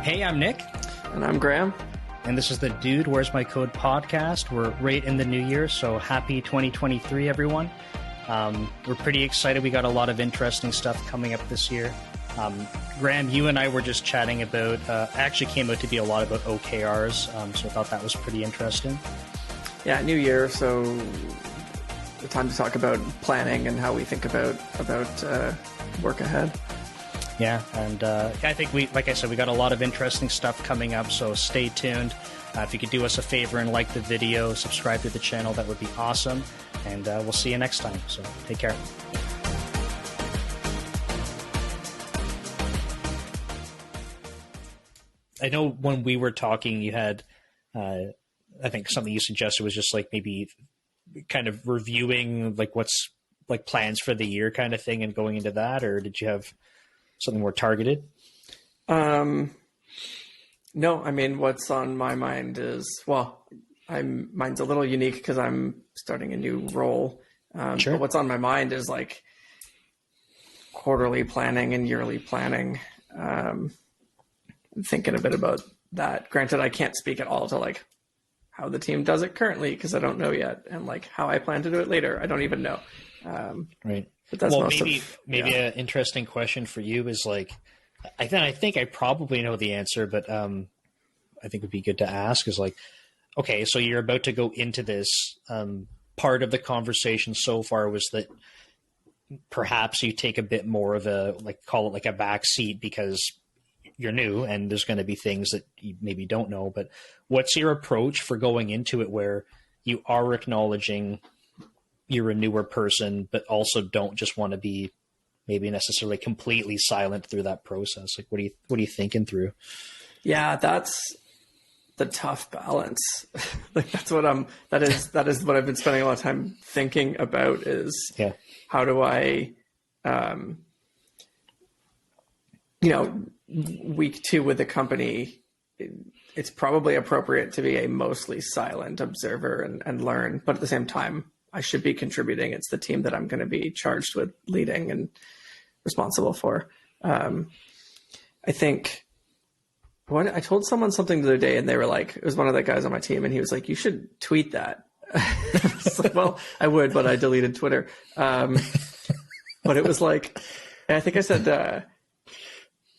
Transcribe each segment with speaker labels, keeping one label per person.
Speaker 1: Hey, I'm Nick.
Speaker 2: And I'm Graeme.
Speaker 1: And this is the Dude, Where's My Code podcast. We're right in the new year, so happy 2023, everyone. We're pretty excited. We got a lot of interesting stuff coming up this year. Graeme, you and I were just chatting about, actually came out to be a lot about OKRs, so I thought that was pretty interesting.
Speaker 2: Yeah, new year, so the time to talk about planning and how we think about work ahead.
Speaker 1: Yeah, and I think like I said, we got a lot of interesting stuff coming up, so stay tuned. If you could do us a favor and like the video, subscribe to the channel, that would be awesome. And we'll see you next time, so take care. I know when we were talking, you had, I think something you suggested was just like maybe kind of reviewing like what's like plans for the year kind of thing and going into that, or did you have something more targeted?
Speaker 2: No, I mean, what's on my mind is, well, mine's a little unique because I'm starting a new role.
Speaker 1: Sure.
Speaker 2: But what's on my mind is like quarterly planning and yearly planning. I'm thinking a bit about that. Granted, I can't speak at all to like how the team does it currently because I don't know yet, and like how I plan to do it later, I don't even know.
Speaker 1: Right.
Speaker 2: But that's
Speaker 1: maybe an interesting question for you is like, I think I probably know the answer, but I think it'd be good to ask is like, okay, so you're about to go into this. Part of the conversation so far was that perhaps you take a bit more of a, like, call it like a back seat because you're new and there's going to be things that you maybe don't know. But what's your approach for going into it where you are acknowledging you're a newer person, but also don't just want to be maybe necessarily completely silent through that process? Like, what are you thinking through?
Speaker 2: Yeah, that's the tough balance. Like that is what I've been spending a lot of time thinking about is how do I, week 2 with the company, it's probably appropriate to be a mostly silent observer and learn, but at the same time, I should be contributing. It's the team that I'm going to be charged with leading and responsible for. I think I told someone something the other day and they were like, it was one of the guys on my team and he was like, you should tweet that. I was like, well, I would, but I deleted Twitter. But it was like, I think I said,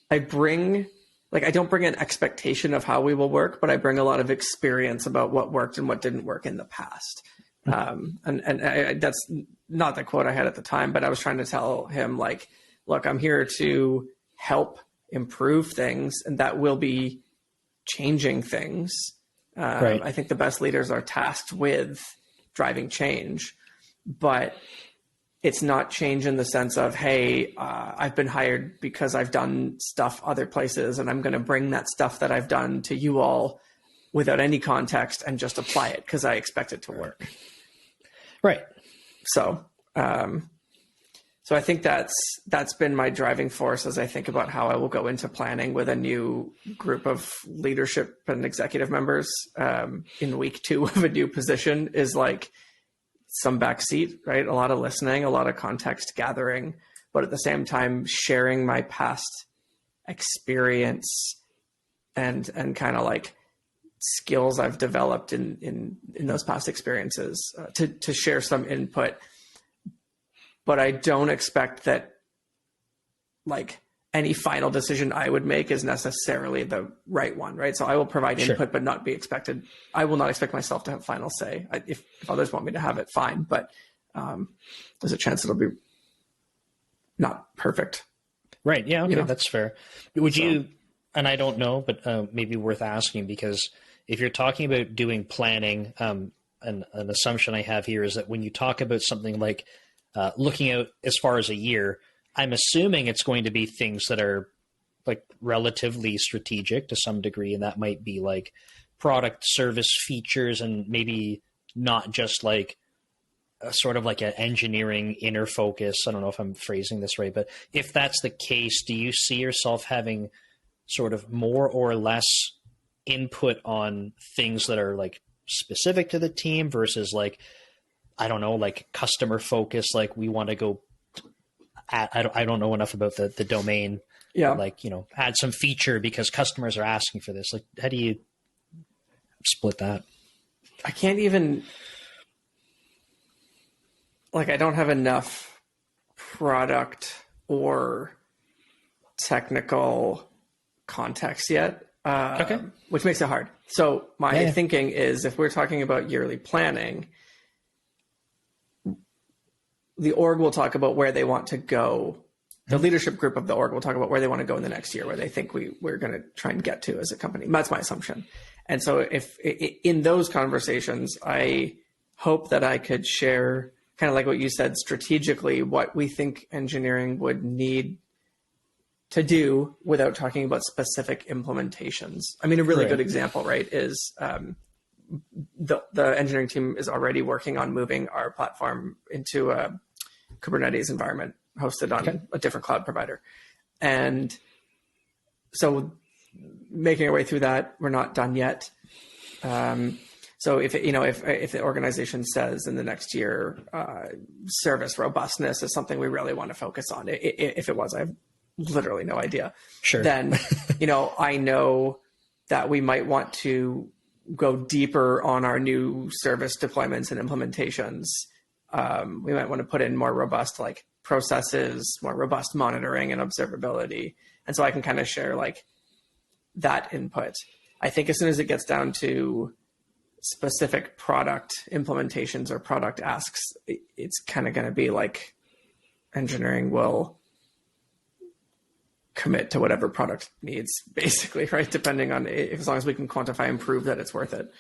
Speaker 2: I don't bring an expectation of how we will work, but I bring a lot of experience about what worked and what didn't work in the past. That's not the quote I had at the time, but I was trying to tell him like, look, I'm here to help improve things and that will be changing things. Right. I think the best leaders are tasked with driving change, but it's not change in the sense of, hey, I've been hired because I've done stuff other places and I'm going to bring that stuff that I've done to you all without any context and just apply it because I expect it to work.
Speaker 1: Right.
Speaker 2: So I think that's been my driving force as I think about how I will go into planning with a new group of leadership and executive members in week 2 of a new position is like some backseat, right? A lot of listening, a lot of context gathering, but at the same time sharing my past experience and kind of like skills I've developed in those past experiences to share some input. But I don't expect that like any final decision I would make is necessarily the right one, right? So I will provide input, but not be expected. I will not expect myself to have final say. If others want me to have it, fine. But there's a chance it'll be not perfect.
Speaker 1: Right. Yeah. Okay. That's fair. Would you, and I don't know, but maybe worth asking, because if you're talking about doing planning, an assumption I have here is that when you talk about something like looking out as far as a year, I'm assuming it's going to be things that are like relatively strategic to some degree. And that might be like product, service, features, and maybe not just like a sort of like an engineering inner focus. I don't know if I'm phrasing this right, but if that's the case, do you see yourself having sort of more or less input on things that are like specific to the team versus like, I don't know, like customer focus, like we want to go I don't know enough about the domain.
Speaker 2: Yeah.
Speaker 1: Like, add some feature because customers are asking for this. Like, how do you split that?
Speaker 2: I can't even, like, I don't have enough product or technical context yet,
Speaker 1: Okay.
Speaker 2: which makes it hard. So my thinking is, if we're talking about yearly planning, the org will talk about where they want to go. The leadership group of the org will talk about where they want to go in the next year, where they think we're going to try and get to as a company. That's my assumption. And so if in those conversations, I hope that I could share, kind of like what you said, strategically, what we think engineering would need to do without talking about specific implementations. I mean, a really good example, right, is the engineering team is already working on moving our platform into a Kubernetes environment hosted on a different cloud provider. And so making our way through that, we're not done yet. So if the organization says in the next year, service robustness is something we really want to focus on, if it was, I have literally no idea.
Speaker 1: Sure.
Speaker 2: Then, I know that we might want to go deeper on our new service deployments and implementations. We might want to put in more robust processes, more robust monitoring and observability. And so I can kind of share that input. I think as soon as it gets down to specific product implementations or product asks, it's kind of going to be like engineering will commit to whatever product needs, basically, right? Depending on as long as we can quantify and prove that it's worth it.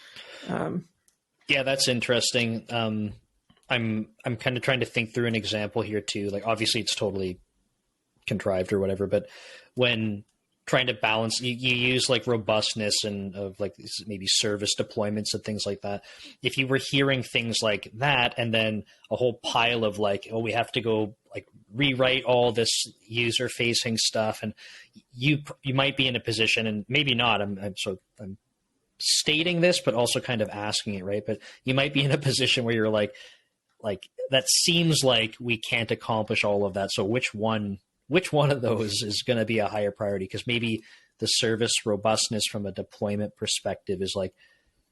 Speaker 1: Yeah, that's interesting. I'm kind of trying to think through an example here too. Like, obviously it's totally contrived or whatever, but when trying to balance, you use robustness and of maybe service deployments and things like that. If you were hearing things like that, and then a whole pile of we have to go rewrite all this user facing stuff, and you might be in a position, and maybe not. I'm stating this, but also kind of asking it, right? But you might be in a position where you're like that seems like we can't accomplish all of that. So which one of those is going to be a higher priority? Because maybe the service robustness from a deployment perspective is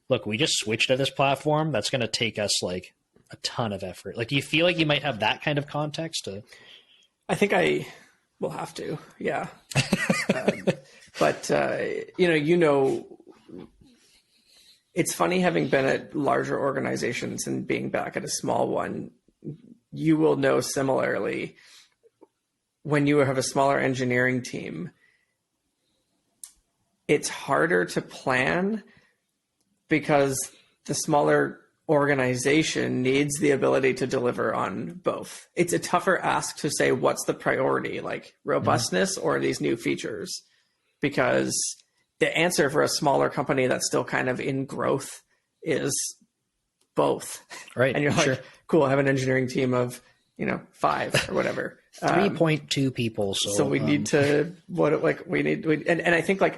Speaker 1: look, we just switched to this platform. That's going to take us a ton of effort. Do you feel like you might have that kind of context?
Speaker 2: I think I will have to, yeah. But it's funny having been at larger organizations and being back at a small one, you will know similarly when you have a smaller engineering team, it's harder to plan because the smaller organization needs the ability to deliver on both. It's a tougher ask to say, what's the priority, robustness or these new features? Because the answer for a smaller company that's still kind of in growth is both.
Speaker 1: Right.
Speaker 2: And you're like, cool, I have an engineering team of, 5 or whatever.
Speaker 1: 3.2 people.
Speaker 2: So we need to, and I think I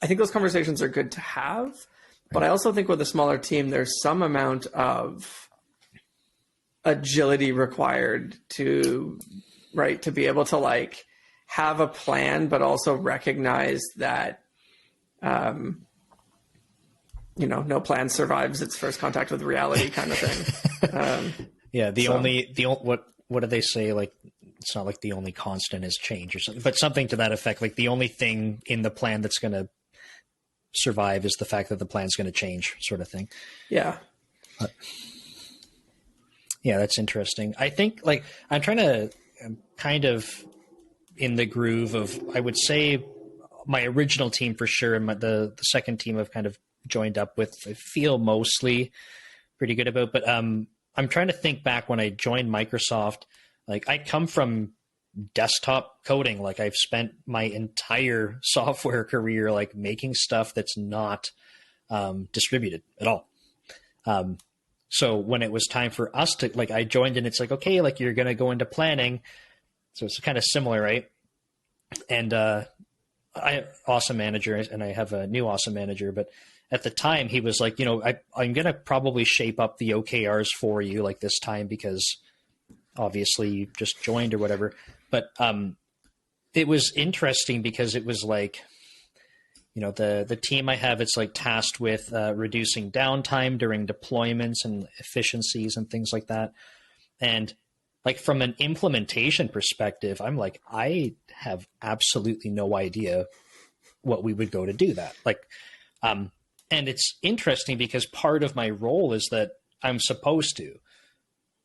Speaker 2: think those conversations are good to have, but I also think with a smaller team, there's some amount of agility required to be able to have a plan, but also recognize that, no plan survives its first contact with reality kind of thing.
Speaker 1: Yeah. What do they say? It's not like the only constant is change or something, but something to that effect. The only thing in the plan that's going to survive is the fact that the plan's going to change, sort of thing.
Speaker 2: Yeah.
Speaker 1: Yeah, that's interesting. I think I'm kind of in the groove of, I would say, my original team for sure, and the second team I've kind of joined up with, I feel mostly pretty good about. But I'm trying to think back when I joined Microsoft. I come from desktop coding. I've spent my entire software career making stuff that's not distributed at all. So when it was time for us to I joined, and it's okay, you're going to go into planning. So it's kind of similar, right? And I awesome manager, and I have a new awesome manager. But at the time, he was I'm going to probably shape up the OKRs for you this time, because obviously you just joined or whatever, but it was interesting because it was like, you know, the team I have, it's like tasked with reducing downtime during deployments and efficiencies and things like that. And like from an implementation perspective, I'm like, I have absolutely no idea what we would go to do that. Like, and it's interesting because part of my role is that I'm supposed to,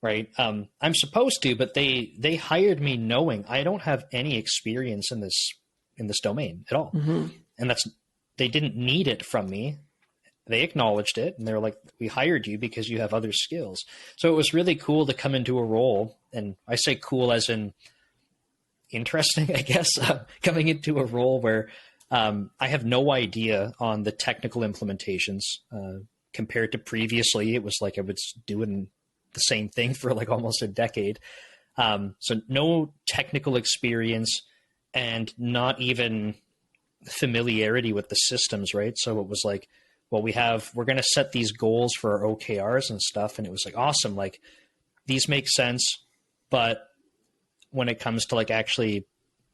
Speaker 1: right? I'm supposed to, but they hired me knowing I don't have any experience in this domain at all.
Speaker 2: Mm-hmm.
Speaker 1: And they didn't need it from me. They acknowledged it and they're like, we hired you because you have other skills. So it was really cool to come into a role, and I say cool as in interesting, I guess, coming into a role where I have no idea on the technical implementations compared to previously. It was like I was doing the same thing for like almost a decade. So no technical experience and not even familiarity with the systems, right? So it was like, well, we're going to set these goals for our OKRs and stuff. And it was like, awesome. Like these make sense. But when it comes to like actually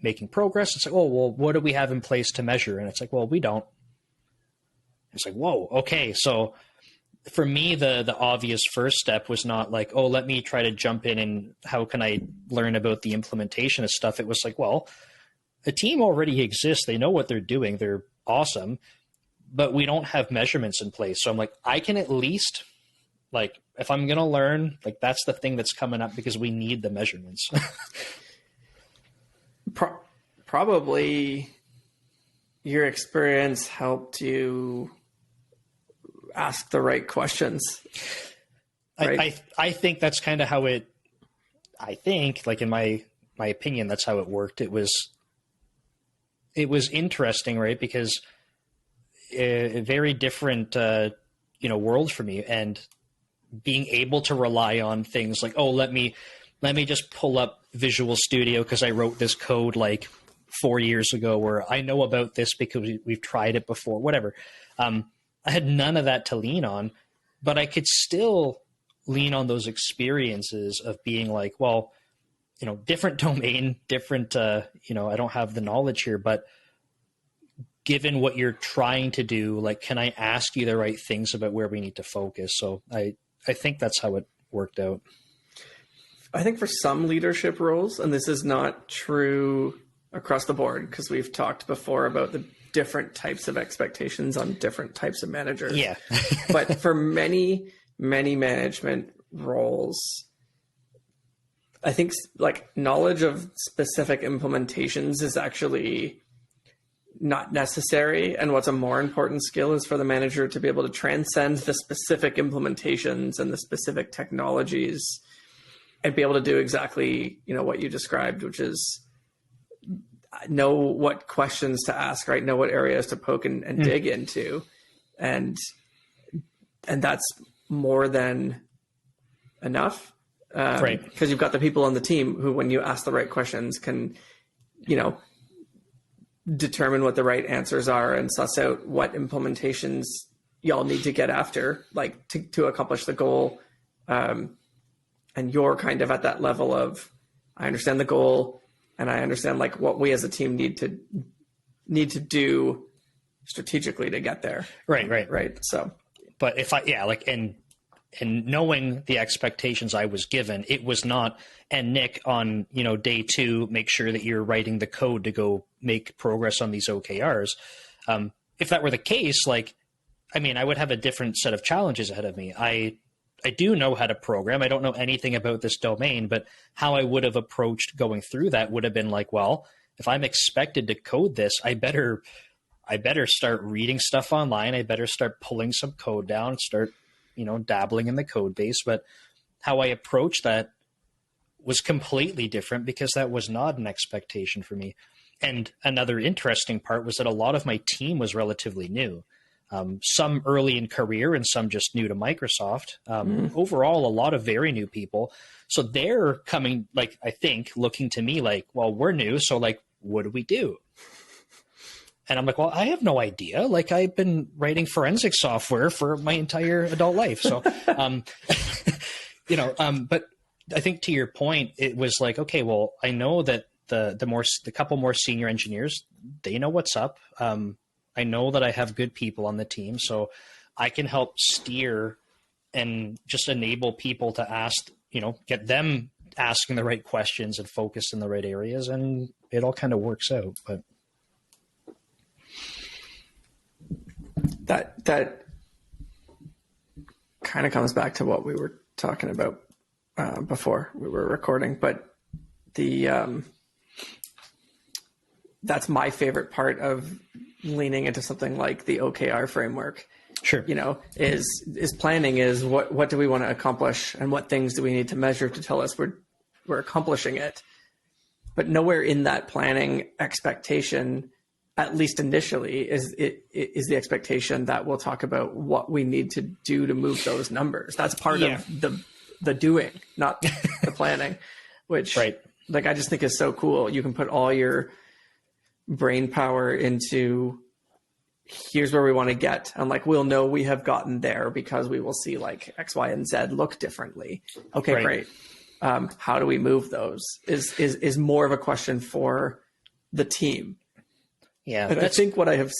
Speaker 1: making progress, it's like, oh, well, what do we have in place to measure? And it's like, well, we don't. It's like, whoa, okay. So for me, the obvious first step was not like, oh, let me try to jump in and how can I learn about the implementation of stuff? It was like, well, the team already exists. They know what they're doing. They're awesome, but we don't have measurements in place. So I'm like, I can at least, like, if I'm going to learn, like, that's the thing that's coming up because we need the measurements.
Speaker 2: Probably your experience helped you ask the right questions. Right?
Speaker 1: I think that's kind of how I think, like, in my opinion, that's how it worked. It was interesting, right? Because a very different, world for me, and being able to rely on things like, oh, let me just pull up Visual Studio because I wrote this code like 4 years ago, or I know about this because we've tried it before, whatever. I had none of that to lean on, but I could still lean on those experiences of being like, well, different domain, different, I don't have the knowledge here, but given what you're trying to do, like, can I ask you the right things about where we need to focus? So I think that's how it worked out.
Speaker 2: I think for some leadership roles, and this is not true across the board, because we've talked before about the different types of expectations on different types of managers.
Speaker 1: Yeah.
Speaker 2: But for many, many management roles, I think like knowledge of specific implementations is actually not necessary. And what's a more important skill is for the manager to be able to transcend the specific implementations and the specific technologies and be able to do exactly, what you described, which is know what questions to ask, right? Know what areas to poke and dig into. And that's more than enough.
Speaker 1: Right.
Speaker 2: Because you've got the people on the team who, when you ask the right questions, can, determine what the right answers are and suss out what implementations y'all need to get after, like to accomplish the goal. And you're kind of at that level of, I understand the goal and I understand like what we as a team need to do strategically to get there.
Speaker 1: Right.
Speaker 2: So,
Speaker 1: but and knowing the expectations I was given, it was not, and Nick, on day 2, make sure that you're writing the code to go make progress on these OKRs. If that were the case, I would have a different set of challenges ahead of me. I do know how to program. I don't know anything about this domain, but how I would have approached going through that would have been like, well, if I'm expected to code this, I better start reading stuff online. I better start pulling some code down, start dabbling in the code base. But how I approached that was completely different because that was not an expectation for me. And another interesting part was that a lot of my team was relatively new. Some early in career and some just new to Microsoft. Overall, a lot of very new people. So they're coming, I think, looking to me like, well, we're new. So what do we do? And I'm like, well, I have no idea. I've been writing forensic software for my entire adult life. So, but I think to your point, it was like, okay, well, I know that the couple more senior engineers, they know what's up. I know that I have good people on the team, so I can help steer and just enable people to ask, get them asking the right questions and focus in the right areas, and it all kind of works out. But
Speaker 2: that kind of comes back to what we were talking about before we were recording, but that's my favorite part of leaning into something like the OKR framework.
Speaker 1: Sure.
Speaker 2: Is planning is what do we want to accomplish and what things do we need to measure to tell us we're accomplishing it. But nowhere in that planning expectation, at least initially, is the expectation that we'll talk about what we need to do to move those numbers. That's part of the doing, not the planning, which
Speaker 1: right.
Speaker 2: Like I just think is so cool. You can put all your brain power into here's where we want to get. And like, we'll know we have gotten there because we will see like X, Y, and Z look differently. Okay, right. Great. How do we move those is more of a question for the team.
Speaker 1: Yeah.
Speaker 2: And I think what I have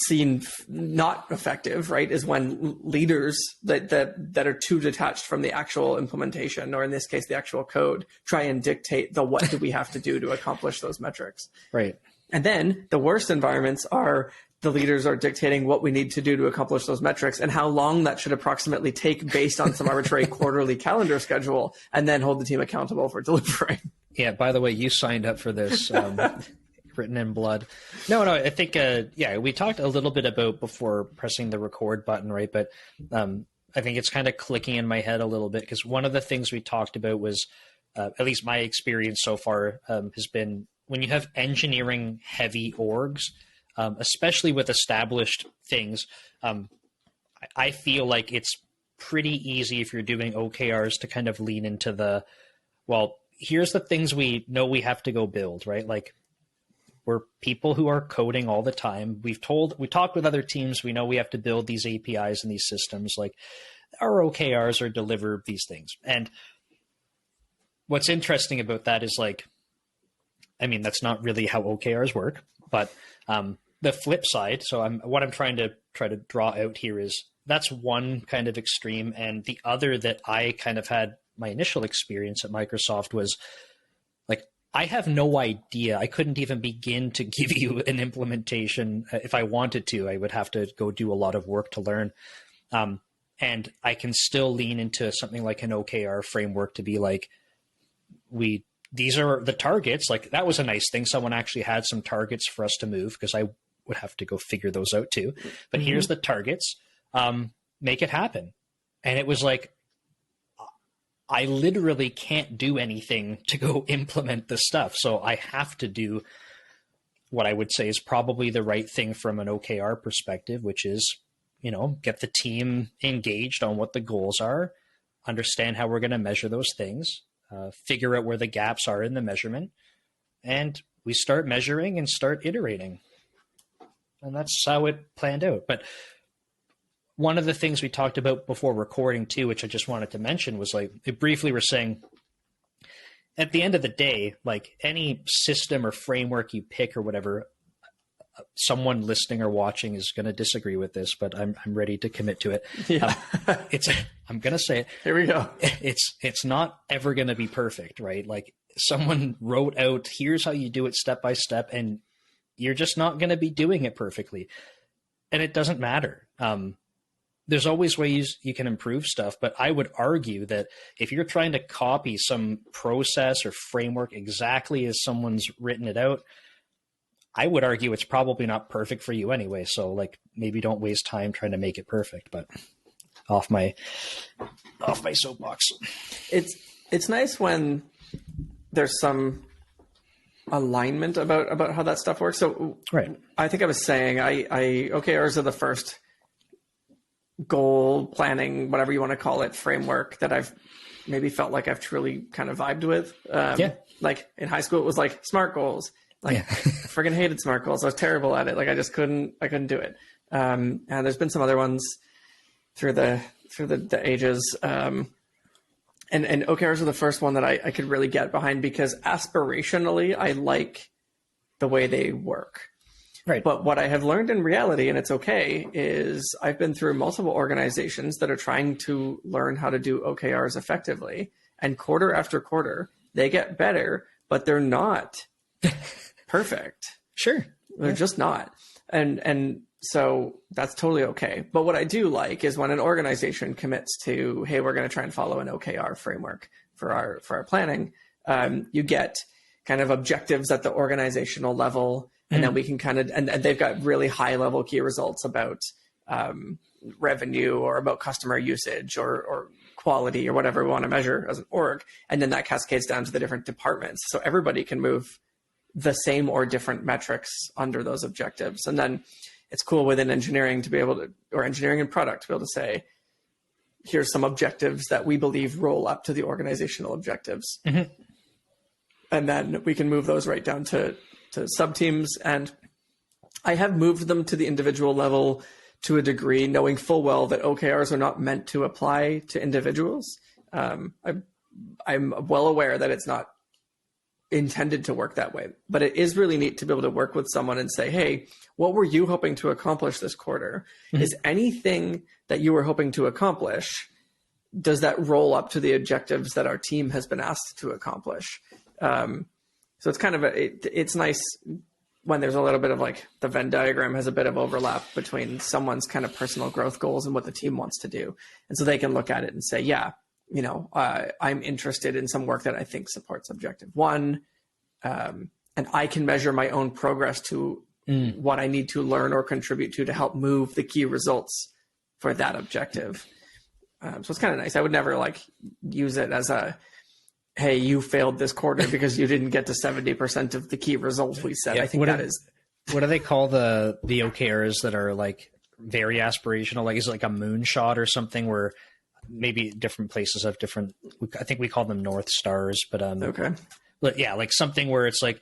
Speaker 2: seen not effective, right, is when leaders that are too detached from the actual implementation, or in this case, the actual code, try and dictate the what do we have to do to accomplish those metrics.
Speaker 1: Right.
Speaker 2: And then the worst environments are the leaders are dictating what we need to do to accomplish those metrics and how long that should approximately take based on some arbitrary quarterly calendar schedule, and then hold the team accountable for delivering. Yeah.
Speaker 1: By the way, you signed up for this. Written in blood. No, I think, we talked a little bit about before pressing the record button, right? But I think it's kind of clicking in my head a little bit, because one of the things we talked about was, at least my experience so far has been when you have engineering heavy orgs, especially with established things, I feel like it's pretty easy if you're doing OKRs to kind of lean into here's the things we know we have to go build, right? Like, we're people who are coding all the time. We talked with other teams. We know we have to build these APIs and these systems. Like, our OKRs are deliver these things. And what's interesting about that is that's not really how OKRs work. But the flip side, what I'm trying to draw out here is that's one kind of extreme. And the other that I kind of had my initial experience at Microsoft was like, I have no idea. I couldn't even begin to give you an implementation. If I wanted to, I would have to go do a lot of work to learn. And I can still lean into something like an OKR framework to be like, these are the targets. Like, that was a nice thing. Someone actually had some targets for us to move, because I would have to go figure those out too. But here's the targets. Make it happen. And it was like, I literally can't do anything to go implement this stuff. So I have to do what I would say is probably the right thing from an OKR perspective, which is, get the team engaged on what the goals are, understand how we're going to measure those things, figure out where the gaps are in the measurement, and we start measuring and start iterating. And that's how it planned out. But one of the things we talked about before recording too, which I just wanted to mention, was like, it briefly were saying, at the end of the day, like, any system or framework you pick or whatever, someone listening or watching is going to disagree with this, but I'm ready to commit to it.
Speaker 2: Yeah.
Speaker 1: I'm going to say it.
Speaker 2: Here we go.
Speaker 1: It's not ever going to be perfect, right? Like, someone wrote out, here's how you do it step by step, and you're just not going to be doing it perfectly. And it doesn't matter. There's always ways you can improve stuff, but I would argue that if you're trying to copy some process or framework exactly as someone's written it out, I would argue it's probably not perfect for you anyway. So like, maybe don't waste time trying to make it perfect. But off my soapbox.
Speaker 2: It's nice when there's some alignment about how that stuff works. So
Speaker 1: right.
Speaker 2: I think I was saying OKRs are the first goal planning, whatever you want to call it, framework that I've maybe felt like I've truly kind of vibed with. Like in high school, it was like SMART goals. Like, I friggin' hated SMART goals. I was terrible at it. Like, I just couldn't do it. And there's been some other ones through the ages. And OKRs are the first one that I could really get behind, because aspirationally, I like the way they work.
Speaker 1: Right.
Speaker 2: But what I have learned in reality, and it's okay, is I've been through multiple organizations that are trying to learn how to do OKRs effectively. And quarter after quarter, they get better, but they're not perfect.
Speaker 1: Sure.
Speaker 2: They're just not. And so that's totally okay. But what I do like is when an organization commits to, hey, we're going to try and follow an OKR framework for our planning, you get kind of objectives at the organizational level. And then we can kind of, and they've got really high level key results about revenue or about customer usage or quality or whatever we want to measure as an org. And then that cascades down to the different departments. So everybody can move the same or different metrics under those objectives. And then it's cool within engineering to be able to, or engineering and product to be able to say, here's some objectives that we believe roll up to the organizational objectives. Mm-hmm. And then we can move those right down to sub-teams. And I have moved them to the individual level to a degree, knowing full well that OKRs are not meant to apply to individuals. I'm well aware that it's not intended to work that way, but it is really neat to be able to work with someone and say, hey, what were you hoping to accomplish this quarter? Mm-hmm. Is anything that you were hoping to accomplish, does that roll up to the objectives that our team has been asked to accomplish? So it's kind of it's nice when there's a little bit of like the Venn diagram has a bit of overlap between someone's kind of personal growth goals and what the team wants to do. And so they can look at it and say, yeah, you know, I'm interested in some work that I think supports objective one. And I can measure my own progress to what I need to learn or contribute to help move the key results for that objective. So it's kind of nice. I would never like use it as a, hey, you failed this quarter because you didn't get to 70% of the key results we set. Yeah, I think
Speaker 1: what do they call the OKRs that are like very aspirational? Like, is it like a moonshot or something where maybe different places have different, I think we call them North Stars, but,
Speaker 2: okay.
Speaker 1: But yeah, like something where it's like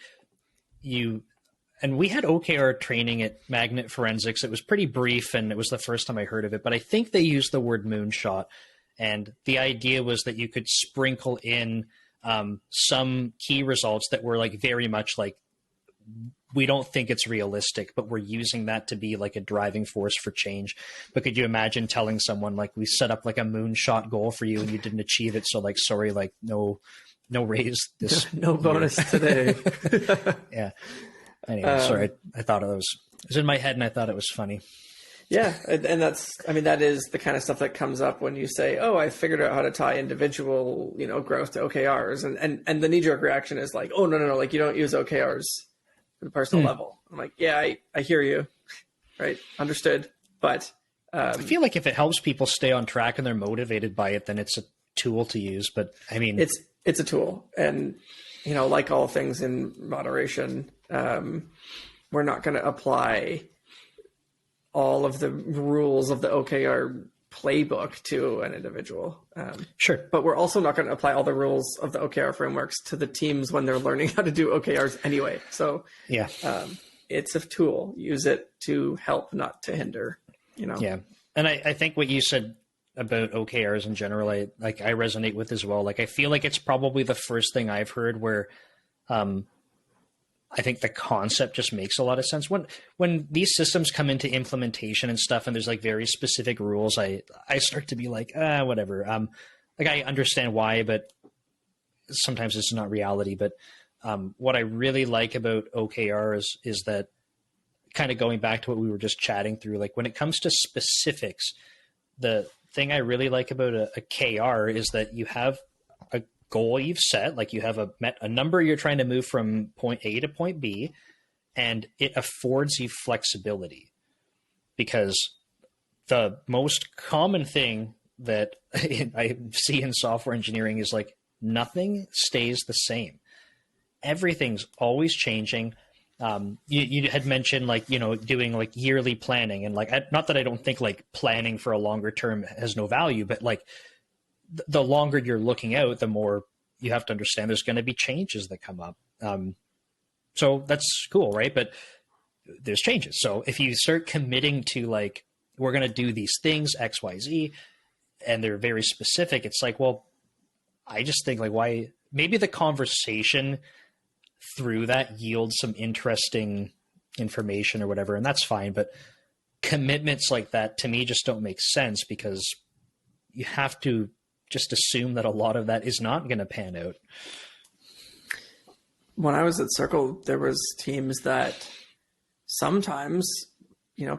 Speaker 1: and we had OKR training at Magnet Forensics. It was pretty brief and it was the first time I heard of it, but I think they used the word moonshot. And the idea was that you could sprinkle in some key results that were like very much like, we don't think it's realistic, but we're using that to be like a driving force for change. But could you imagine telling someone like, we set up like a moonshot goal for you and you didn't achieve it? So like, sorry, like no raise this.
Speaker 2: No bonus today.
Speaker 1: Yeah. Anyway, sorry. I thought it was in my head and I thought it was funny.
Speaker 2: Yeah, and that is the kind of stuff that comes up when you say, oh, I figured out how to tie individual, growth to OKRs. And the knee-jerk reaction is like, oh, no, like you don't use OKRs at the personal level. I'm like, yeah, I hear you. Right. Understood. But
Speaker 1: I feel like if it helps people stay on track and they're motivated by it, then it's a tool to use. But I mean,
Speaker 2: it's a tool. And, like all things in moderation, we're not going to apply all of the rules of the OKR playbook to an individual.
Speaker 1: Sure.
Speaker 2: But we're also not going to apply all the rules of the OKR frameworks to the teams when they're learning how to do OKRs anyway. So yeah, it's a tool. Use it to help, not to hinder,
Speaker 1: Yeah. And I think what you said about OKRs in general, I resonate with as well. Like, I feel like it's probably the first thing I've heard where, I think the concept just makes a lot of sense. When these systems come into implementation and stuff, and there's like very specific rules, I start to be like, whatever. Like, I understand why, but sometimes it's not reality. But what I really like about OKRs is that, kind of going back to what we were just chatting through, like when it comes to specifics, the thing I really like about a KR is that you have a goal you've set, like you have a number you're trying to move from point A to point B, and it affords you flexibility. Because the most common thing that I see in software engineering is like nothing stays the same. Everything's always changing. You had mentioned like, doing like yearly planning, and like, not that I don't think like planning for a longer term has no value, but like the longer you're looking out, the more you have to understand there's going to be changes that come up. So that's cool, right? But there's changes. So if you start committing to like, we're going to do these things, X, Y, Z, and they're very specific, it's like, well, I just think like why maybe the conversation through that yields some interesting information or whatever, and that's fine. But commitments like that to me just don't make sense because you have to just assume that a lot of that is not going to pan out.
Speaker 2: When I was at Circle, there was teams that sometimes,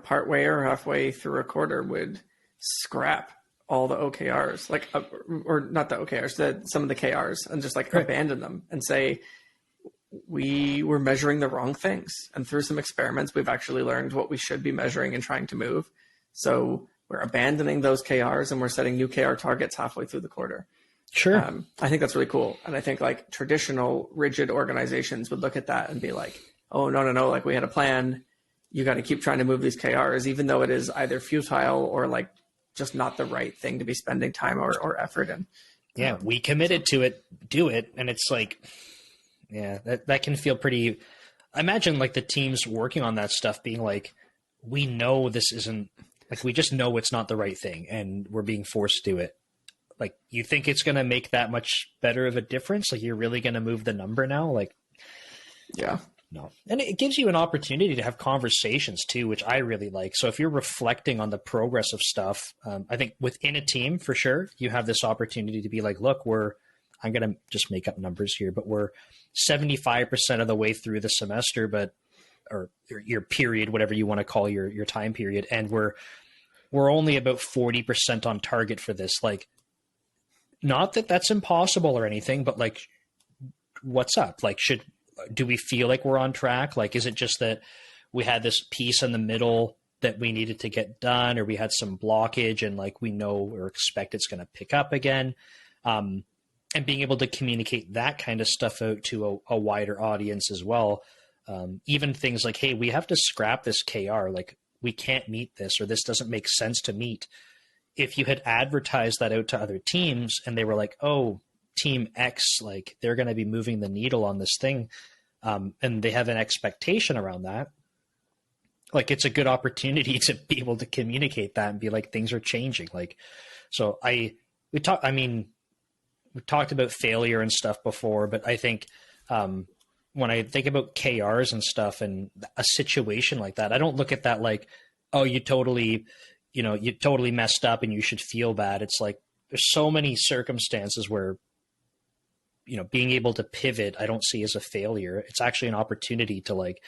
Speaker 2: partway or halfway through a quarter would scrap all the OKRs, or not the OKRs, some of the KRs, and just like abandon them and say, we were measuring the wrong things. And through some experiments, we've actually learned what we should be measuring and trying to move. So we're abandoning those KRs and we're setting new KR targets halfway through the quarter.
Speaker 1: Sure.
Speaker 2: I think that's really cool. And I think like traditional rigid organizations would look at that and be like, oh, no. Like we had a plan. You got to keep trying to move these KRs, even though it is either futile or like just not the right thing to be spending time or effort in.
Speaker 1: Yeah. We committed to it, do it. And it's like, yeah, that can feel pretty, I imagine like the teams working on that stuff being like, we know this isn't like, we just know it's not the right thing and we're being forced to do it. Like, you think it's going to make that much better of a difference? Like, you're really going to move the number now? Like,
Speaker 2: yeah,
Speaker 1: no. And it gives you an opportunity to have conversations too, which I really like. So if you're reflecting on the progress of stuff, I think within a team for sure, you have this opportunity to be like, look, I'm going to just make up numbers here, but we're 75% of the way through the semester, or your period, whatever you want to call your time period. And we're only about 40% on target for this. Like, not that that's impossible or anything, but like, what's up? Like, do we feel like we're on track? Like, is it just that we had this piece in the middle that we needed to get done, or we had some blockage and like, we know or expect it's going to pick up again? And being able to communicate that kind of stuff out to a wider audience as well. Even things like, hey, we have to scrap this KR. Like, we can't meet this, or this doesn't make sense to meet. If you had advertised that out to other teams and they were like, oh, team X, like they're going to be moving the needle on this thing. And they have an expectation around that. Like, it's a good opportunity to be able to communicate that and be like, things are changing. Like, so we talked about failure and stuff before, but I think when I think about KRs and stuff and a situation like that, I don't look at that like, oh, you totally messed up and you should feel bad. It's like, there's so many circumstances where, being able to pivot, I don't see as a failure. It's actually an opportunity to like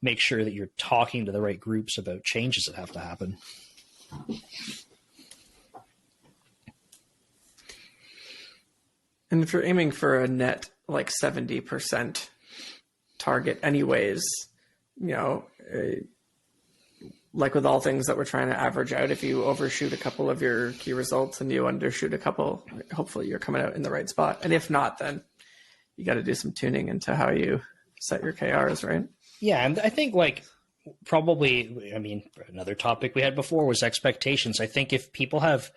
Speaker 1: make sure that you're talking to the right groups about changes that have to happen.
Speaker 2: And if you're aiming for a net like 70% target anyways, like with all things that we're trying to average out, if you overshoot a couple of your key results and you undershoot a couple, hopefully you're coming out in the right spot. And if not, then you got to do some tuning into how you set your KRs, right?
Speaker 1: Yeah. And I think like probably, another topic we had before was expectations. I think if people have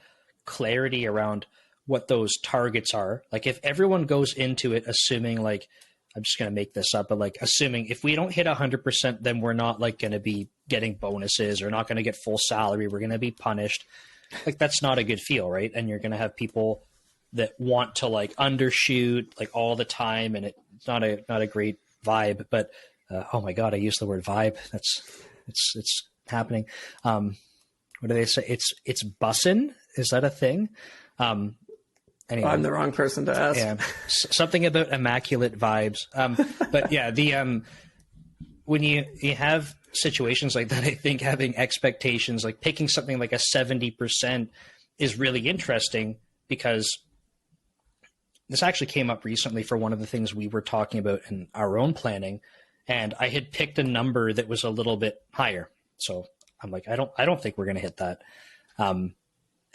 Speaker 1: clarity around what those targets are, like if everyone goes into it assuming like, I'm just going to make this up, but like assuming if we don't hit 100%, then we're not like going to be getting bonuses or not going to get full salary. We're going to be punished. Like, that's not a good feel, right? And you're going to have people that want to like undershoot like all the time, and it's not a great vibe. But oh my god, I used the word vibe. It's happening. What do they say? It's bussin'. Is that a thing? Anyway,
Speaker 2: I'm the wrong person to ask.
Speaker 1: Yeah, something about immaculate vibes. But yeah, when you have situations like that, I think having expectations, like picking something like a 70% is really interesting, because this actually came up recently for one of the things we were talking about in our own planning. And I had picked a number that was a little bit higher. So I'm like, I don't think we're going to hit that.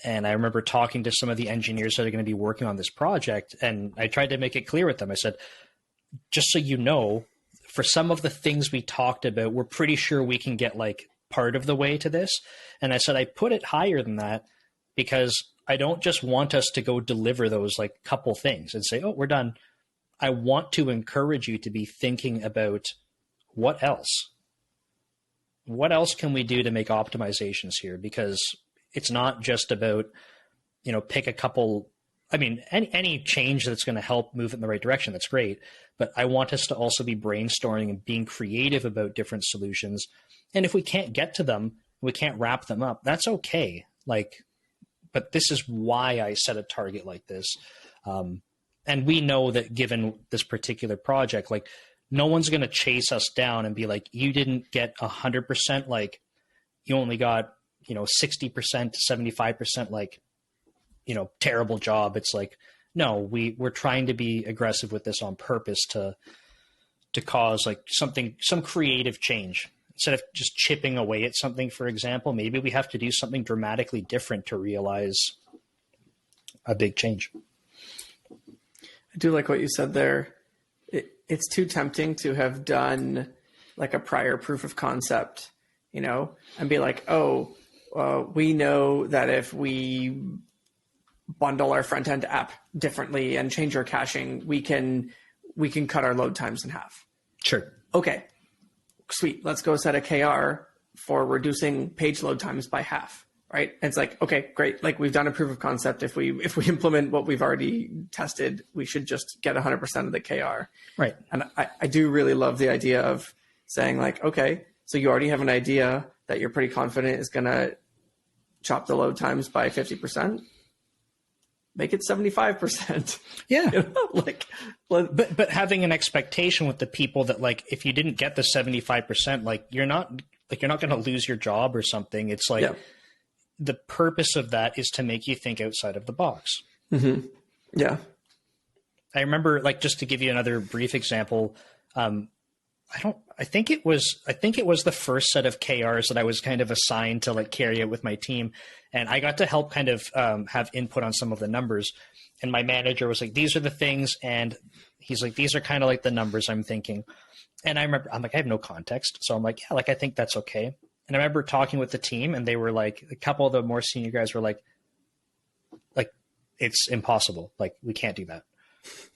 Speaker 1: And I remember talking to some of the engineers that are going to be working on this project, and I tried to make it clear with them. I said, just so you know, for some of the things we talked about, we're pretty sure we can get like part of the way to this. And I said, I put it higher than that because I don't just want us to go deliver those like couple things and say, oh, we're done. I want to encourage you to be thinking about what else can we do to make optimizations here? Because it's not just about, pick a couple I mean, any change that's going to help move it in the right direction, that's great. But I want us to also be brainstorming and being creative about different solutions. And if we can't get to them, we can't wrap them up, that's okay. Like, but this is why I set a target like this. And we know that given this particular project, like no one's going to chase us down and be like, you didn't get 100%, like you only got, 60% to 75%, like, terrible job. It's like, no, we're trying to be aggressive with this on purpose to cause like some creative change. Instead of just chipping away at something, for example, maybe we have to do something dramatically different to realize a big change.
Speaker 2: I do like what you said there. It's too tempting to have done like a prior proof of concept, and be like, we know that if we bundle our front end app differently and change our caching, we can cut our load times in half.
Speaker 1: Sure.
Speaker 2: Okay, sweet. Let's go set a KR for reducing page load times by half. Right. And it's like, okay, great. Like we've done a proof of concept. If we implement what we've already tested, we should just get 100% of the KR.
Speaker 1: Right.
Speaker 2: And I do really love the idea of saying like, okay, so you already have an idea that you're pretty confident is going to chop the load times by 50%. Make it 75%.
Speaker 1: Yeah. But having an expectation with the people that like, if you didn't get the 75%, like you're not going to lose your job or something. It's like, the purpose of that is to make you think outside of the box.
Speaker 2: Mm-hmm. Yeah.
Speaker 1: I remember, like, just to give you another brief example, I think it was the first set of KRs that I was kind of assigned to like carry out with my team. And I got to help kind of have input on some of the numbers. And my manager was like, these are the things. And he's like, these are kind of like the numbers I'm thinking. And I remember, I'm like, I have no context. So I'm like, yeah, like, I think that's okay. And I remember talking with the team and they were like, a couple of the more senior guys were like, it's impossible. Like, we can't do that.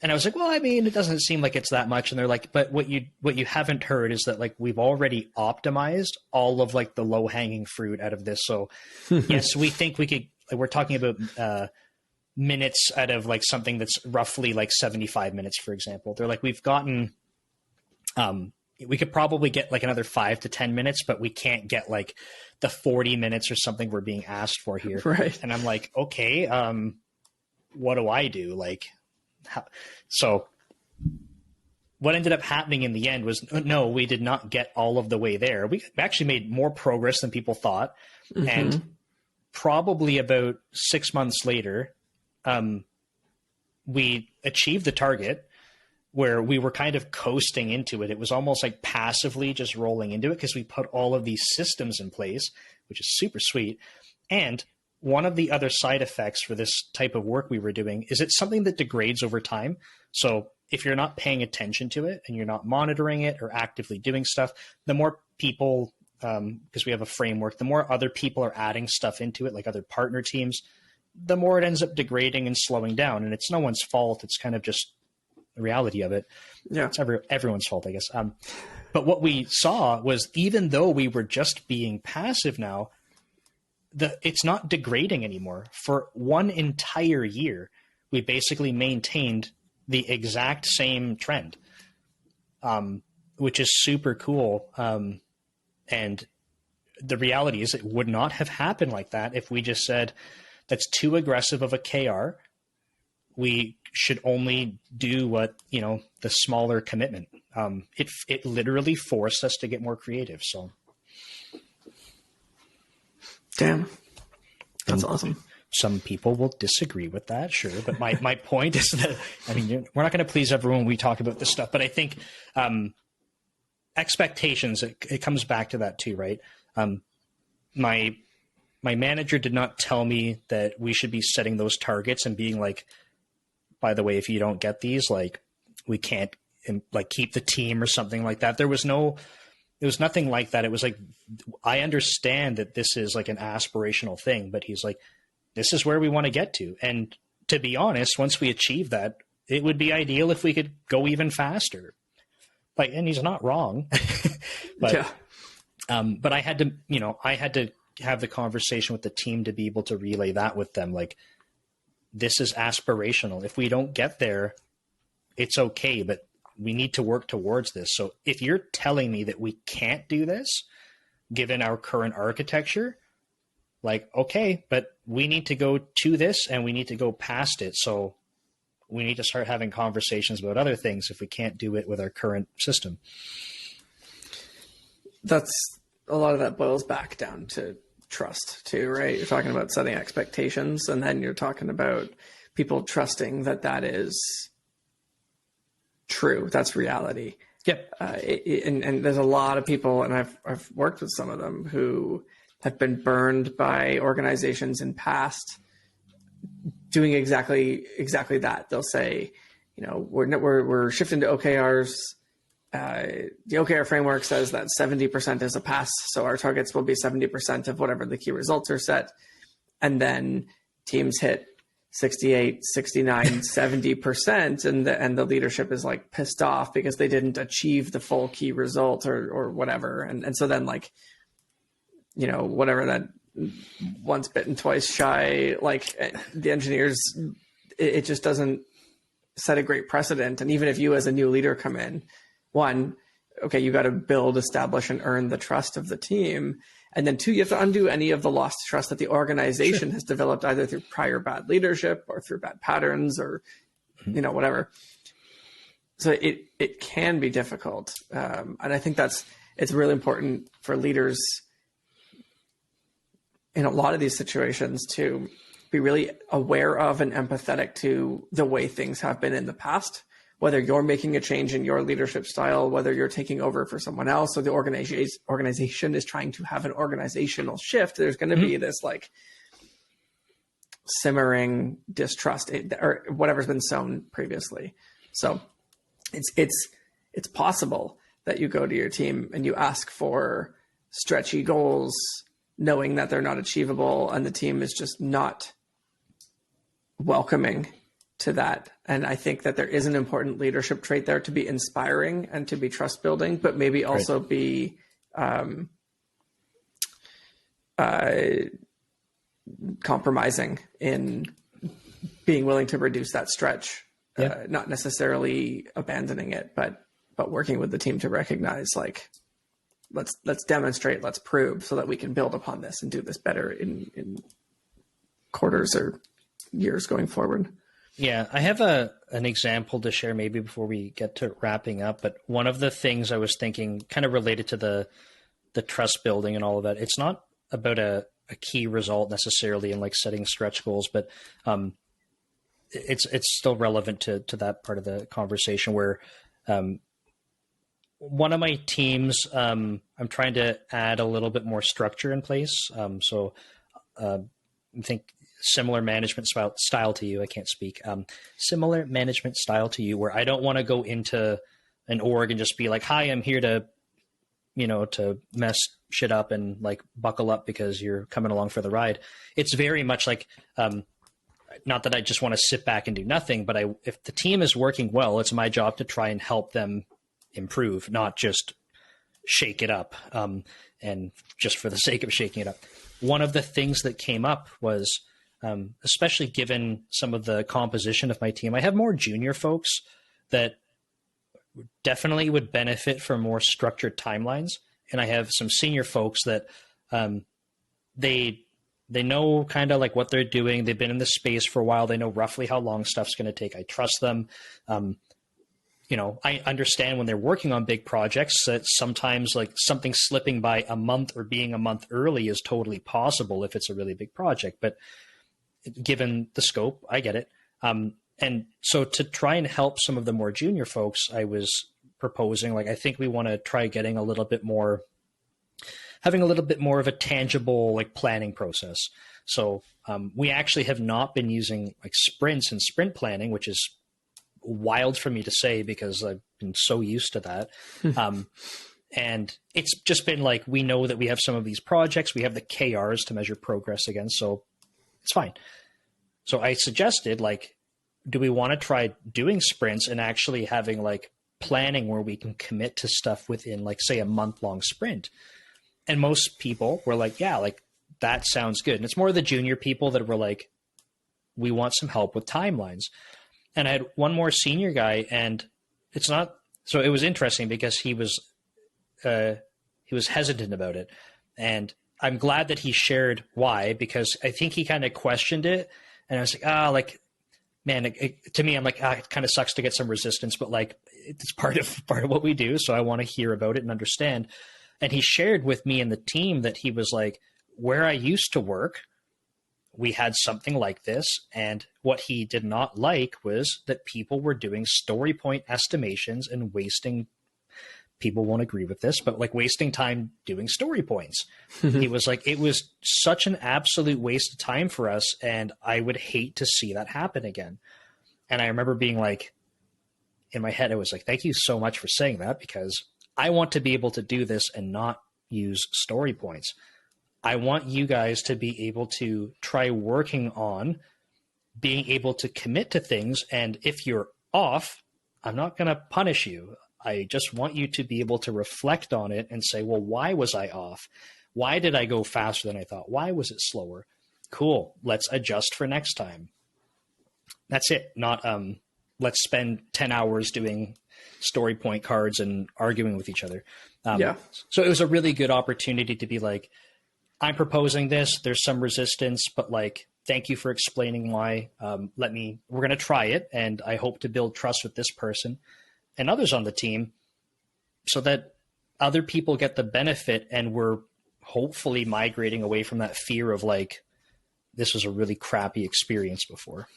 Speaker 1: And I was like, well, I mean, it doesn't seem like it's that much. And they're like, but what you haven't heard is that like, we've already optimized all of like the low hanging fruit out of this. So yes, we think we could, like, we're talking about minutes out of like something that's roughly like 75 minutes, for example. They're like, we've gotten, we could probably get like another 5 to 10 minutes, but we can't get like the 40 minutes or something we're being asked for here.
Speaker 2: Right.
Speaker 1: And I'm like, okay, what do I do? Like, so what ended up happening in the end was, no, we did not get all of the way there. We actually made more progress than people thought. Mm-hmm. And probably about 6 months later, we achieved the target where we were kind of coasting into it. It was almost like passively just rolling into it because we put all of these systems in place, which is super sweet. And one of the other side effects for this type of work we were doing is it's something that degrades over time. So if you're not paying attention to it and you're not monitoring it or actively doing stuff, the more people, because we have a framework, the more other people are adding stuff into it, like other partner teams, the more it ends up degrading and slowing down. And it's no one's fault. It's kind of just the reality of it.
Speaker 2: Yeah.
Speaker 1: It's everyone's fault, I guess. But what we saw was, even though we were just being passive now, it's not degrading anymore. For one entire year, we basically maintained the exact same trend, which is super cool. And the reality is it would not have happened like that if we just said, that's too aggressive of a KR. We should only do what, the smaller commitment. It literally forced us to get more creative. So.
Speaker 2: Damn. That's awesome.
Speaker 1: Some people will disagree with that, sure. But my point is that, I mean, we're not going to please everyone when we talk about this stuff. But I think expectations, it comes back to that too, right? My manager did not tell me that we should be setting those targets and being like, by the way, if you don't get these, like, we can't like keep the team or something like that. There was nothing like that. It was like, I understand that this is like an aspirational thing, but he's like, this is where we want to get to. And to be honest, once we achieve that, it would be ideal if we could go even faster. Like, and he's not wrong, but, yeah. But I had to have the conversation with the team to be able to relay that with them. Like, this is aspirational. If we don't get there, it's okay, but we need to work towards this. So if you're telling me that we can't do this, given our current architecture, like, okay, but we need to go to this and we need to go past it. So we need to start having conversations about other things if we can't do it with our current system.
Speaker 2: That's a lot of that boils back down to trust too, right? You're talking about setting expectations, and then you're talking about people trusting that that is true. That's reality.
Speaker 1: Yep.
Speaker 2: And there's a lot of people, and I've worked with some of them who have been burned by organizations in past doing exactly that. They'll say, you know, we're shifting to OKRs. The OKR framework says that 70% is a pass. So our targets will be 70% of whatever the key results are set. And then teams hit 68, 69, 70%. And the leadership is like pissed off because they didn't achieve the full key result or whatever. And so then, like, you know, whatever that once bitten, twice shy, like the engineers, it just doesn't set a great precedent. And even if you as a new leader come in, one, okay, you got to build, establish, and earn the trust of the team. And then two, you have to undo any of the lost trust that the organization has developed either through prior bad leadership or through bad patterns or, you know, whatever. So it can be difficult. And I think it's really important for leaders in a lot of these situations to be really aware of and empathetic to the way things have been in the past, whether you're making a change in your leadership style, whether you're taking over for someone else, or the organization is trying to have an organizational shift. There's going to be this like simmering distrust or whatever's been sown previously. So it's possible that you go to your team and you ask for stretchy goals, knowing that they're not achievable, and the team is just not welcoming to that. And I think that there is an important leadership trait there to be inspiring and to be trust building, but maybe also be compromising in being willing to reduce that stretch, not necessarily abandoning it, but working with the team to recognize, like, let's demonstrate, let's prove, so that we can build upon this and do this better in quarters or years going forward.
Speaker 1: Yeah, I have an example to share maybe before we get to wrapping up. But one of the things I was thinking, kind of related to the trust building and all of that, it's not about a key result necessarily in like setting stretch goals, but it's still relevant to that part of the conversation where one of my teams, I'm trying to add a little bit more structure in place. So I think similar management style to you. I can't speak. Similar management style to you, where I don't want to go into an org and just be like, "Hi, I'm here to, to mess shit up and like buckle up because you're coming along for the ride." It's very much like, not that I just want to sit back and do nothing, but if the team is working well, it's my job to try and help them improve, not just shake it up, and just for the sake of shaking it up. One of the things that came up was, especially given some of the composition of my team, I have more junior folks that definitely would benefit from more structured timelines. And I have some senior folks that they know kind of like what they're doing. They've been in this space for a while. They know roughly how long stuff's going to take. I trust them. I understand when they're working on big projects that sometimes like something slipping by a month or being a month early is totally possible if it's a really big project. But given the scope, I get it. And so to try and help some of the more junior folks, I was proposing, like, I think we want to try having a little bit more of a tangible like planning process. So we actually have not been using like sprints and sprint planning, which is wild for me to say because I've been so used to that. And it's just been like, we know that we have some of these projects, we have the KRs to measure progress against, so it's fine. So I suggested, like, do we want to try doing sprints and actually having like planning where we can commit to stuff within like, say, a month-long sprint? And most people were like, yeah, like that sounds good. And it's more the junior people that were like, we want some help with timelines. And I had one more senior guy, and it's not, so it was interesting because he was hesitant about it. And I'm glad that he shared why, because I think he kind of questioned it. And I was like, man, to me, I'm like, it kind of sucks to get some resistance, but like, it's part of what we do. So I want to hear about it and understand. And he shared with me and the team that he was like, where I used to work, we had something like this. And what he did not like was that people were doing story point estimations and wasting, people won't agree with this, but like wasting time doing story points. He was like, it was such an absolute waste of time for us. And I would hate to see that happen again. And I remember being like, in my head, I was like, thank you so much for saying that, because I want to be able to do this and not use story points. I want you guys to be able to try working on being able to commit to things. And if you're off, I'm not going to punish you. I just want you to be able to reflect on it and say, well, why was I off? Why did I go faster than I thought? Why was it slower? Cool. Let's adjust for next time. That's it. Not, let's spend 10 hours doing story point cards and arguing with each other. So it was a really good opportunity to be like, I'm proposing this. There's some resistance, but like, thank you for explaining why. We're going to try it. And I hope to build trust with this person and others on the team so that other people get the benefit, and we're hopefully migrating away from that fear of like, this was a really crappy experience before.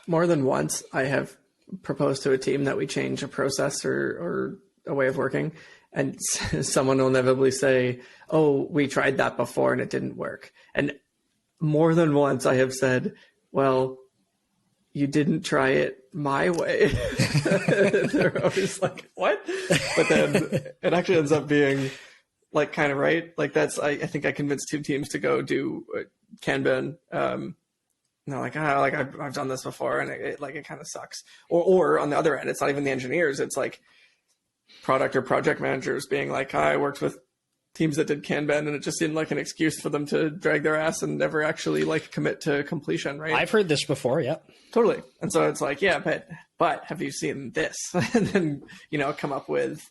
Speaker 2: More than once, I have proposed to a team that we change a process or a way of working, and someone will inevitably say, oh, we tried that before and it didn't work. And more than once I have said, well, you didn't try it my way. They're always like, what? But then it actually ends up being like kind of right. Like I think I convinced 2 teams to go do Kanban. And they're like, I've done this before, and it kind of sucks. Or on the other end, it's not even the engineers. It's like product or project managers being like, I worked with teams that did Kanban, and it just seemed like an excuse for them to drag their ass and never actually like commit to completion, right?
Speaker 1: I've heard this before, yeah.
Speaker 2: Totally. And so it's like, yeah, but have you seen this? And then, come up with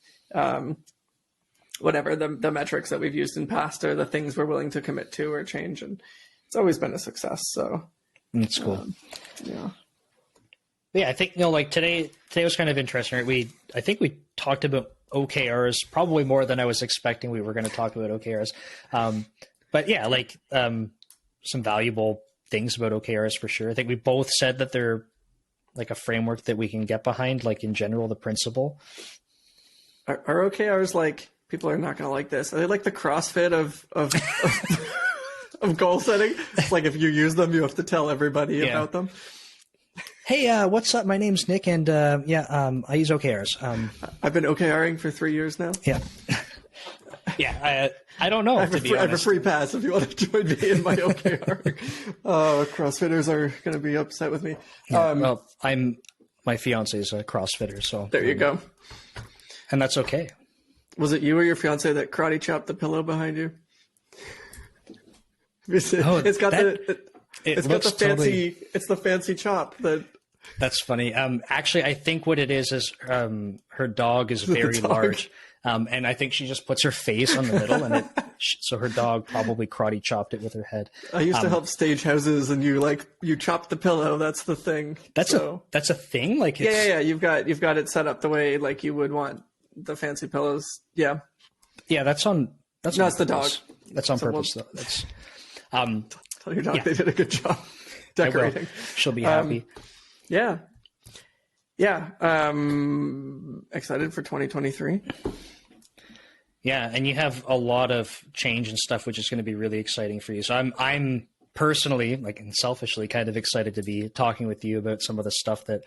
Speaker 2: whatever the metrics that we've used in past or the things we're willing to commit to or change. And it's always been a success. So
Speaker 1: that's cool.
Speaker 2: Yeah.
Speaker 1: Yeah, I think, like today was kind of interesting, right? I think we talked about OKRs probably more than I was expecting we were going to talk about OKRs. But yeah, like some valuable things about OKRs for sure. I think we both said that they're like a framework that we can get behind, like in general, the principle.
Speaker 2: Are OKRs like, people are not going to like this, are they like the CrossFit of of goal setting? It's like if you use them, you have to tell everybody about them.
Speaker 1: Hey, what's up? My name's Nick, and I use OKRs.
Speaker 2: I've been OKRing for 3 years now.
Speaker 1: Yeah. Yeah, I don't know,
Speaker 2: I have a free pass if you want to join me in my OKR. CrossFitters are going to be upset with me.
Speaker 1: Yeah, well, my fiance is a CrossFitter, so.
Speaker 2: There you go.
Speaker 1: And that's okay.
Speaker 2: Was it you or your fiance that karate chopped the pillow behind you? It's got the fancy chop that.
Speaker 1: That's funny. Actually, I think what it is her dog is very large. And I think she just puts her face on the middle, and so her dog probably karate chopped it with her head.
Speaker 2: I used to help stage houses, and you chop the pillow. That's the thing.
Speaker 1: That's a thing. Like
Speaker 2: yeah. You've got it set up the way like you would want the fancy pillows. Yeah.
Speaker 1: Yeah, that's the
Speaker 2: dog.
Speaker 1: That's on purpose though. That's
Speaker 2: tell your dog they did a good job decorating.
Speaker 1: She'll be happy.
Speaker 2: Yeah. Excited for 2023.
Speaker 1: Yeah, and you have a lot of change and stuff, which is going to be really exciting for you. So I'm personally, like, and selfishly, kind of excited to be talking with you about some of the stuff that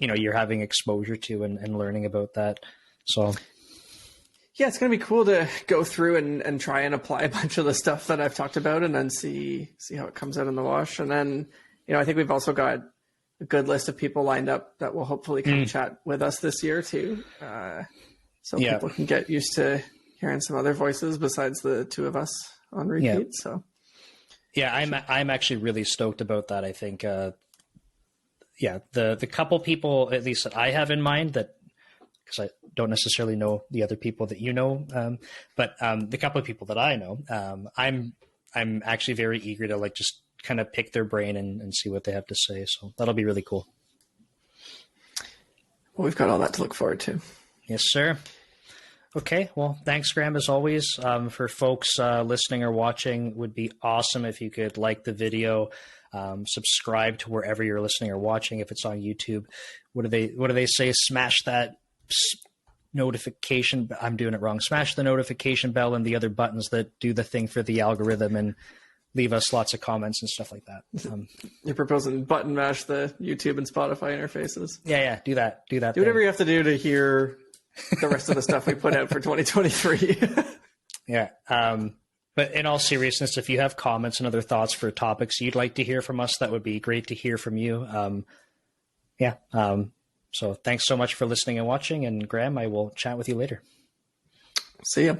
Speaker 1: you're having exposure to and learning about that. So
Speaker 2: yeah, it's going to be cool to go through and try and apply a bunch of the stuff that I've talked about, and then see how it comes out in the wash. And then, I think we've also got a good list of people lined up that will hopefully come chat with us this year too. So people can get used to hearing some other voices besides the 2 of us on repeat. So
Speaker 1: Yeah, I'm actually really stoked about that. I think, the couple people at least that I have in mind, that because I don't necessarily know the other people that you know, but the couple of people that I know, I'm actually very eager to like just kind of pick their brain and see what they have to say. So that'll be really cool.
Speaker 2: Well, we've got all that to look forward to.
Speaker 1: Yes, sir. Okay, well, thanks, Graeme, as always. For folks listening or watching, it would be awesome if you could like the video, subscribe to wherever you're listening or watching. If it's on YouTube, what do they say? Smash that notification. I'm doing it wrong. Smash the notification bell and the other buttons that do the thing for the algorithm, and leave us lots of comments and stuff like that.
Speaker 2: You're proposing button mash the YouTube and Spotify interfaces.
Speaker 1: Yeah, do that. Do
Speaker 2: whatever you have to do to hear the rest of the stuff we put out for 2023.
Speaker 1: Yeah. But in all seriousness, if you have comments and other thoughts for topics you'd like to hear from us, that would be great to hear from you. So thanks so much for listening and watching. And Graeme, I will chat with you later.
Speaker 2: See ya.